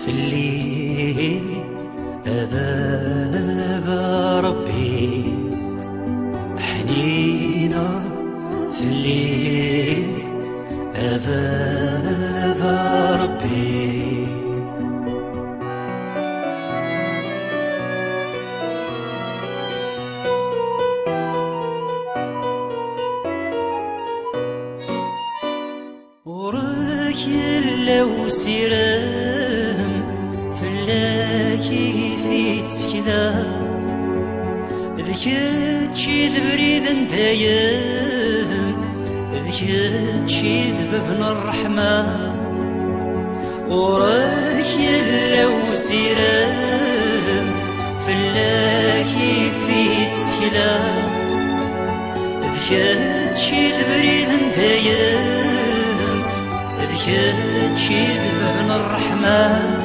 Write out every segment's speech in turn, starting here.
في الليل أباب ربي حنينة في الليل أباب ربي وراك يلو سيرام فلاكي في تسكدا ذكاتشي ذبريد انتايام ذكاتشي ذبابن الرحمة وراك يلو سيرام فلاكي في تسكدا ذكاتشي ذبريد انتايام ذكاتشي ذبابن الرحمة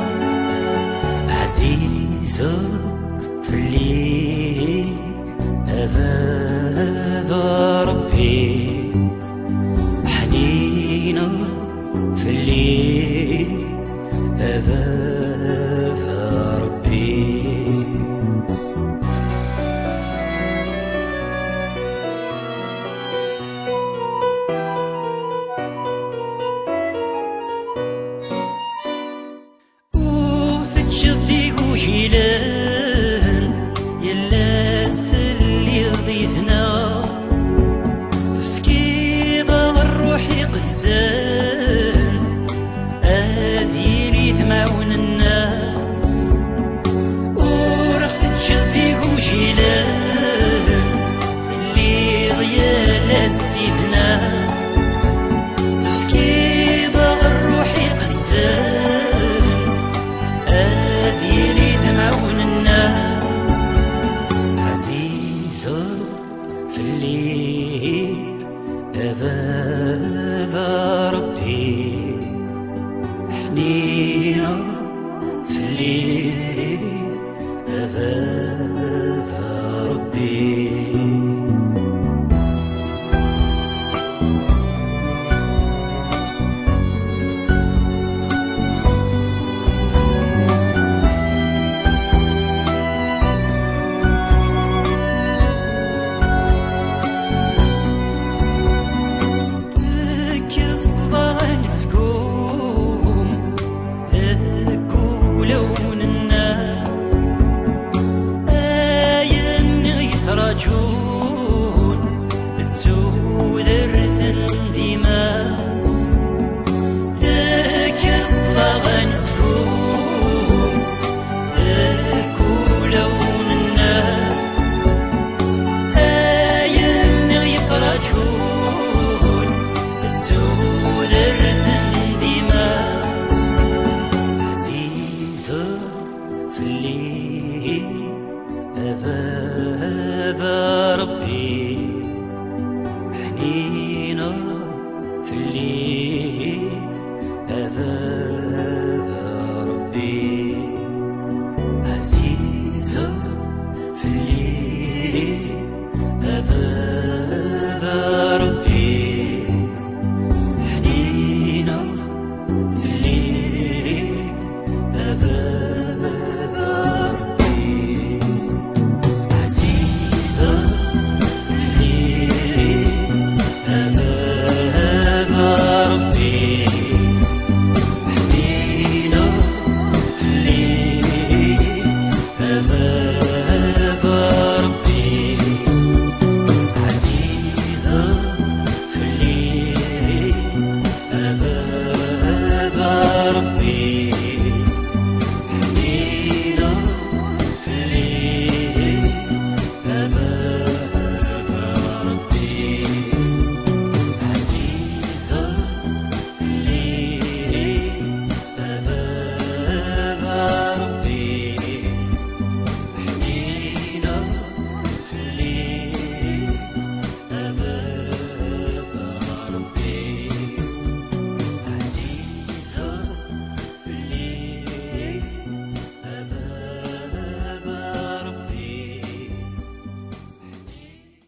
عزيزة في الليل أباب ربي حنينة في الليل أباب ربي جيلان يلا اللي ضيثنا تفكيض الروح قدسان اديري ثماوننا ورخت جدي وجيلان اللي ضيال سيدنا تفكيض الروح قدسان عزيزة في الليل أباب ربي حنينة في الليل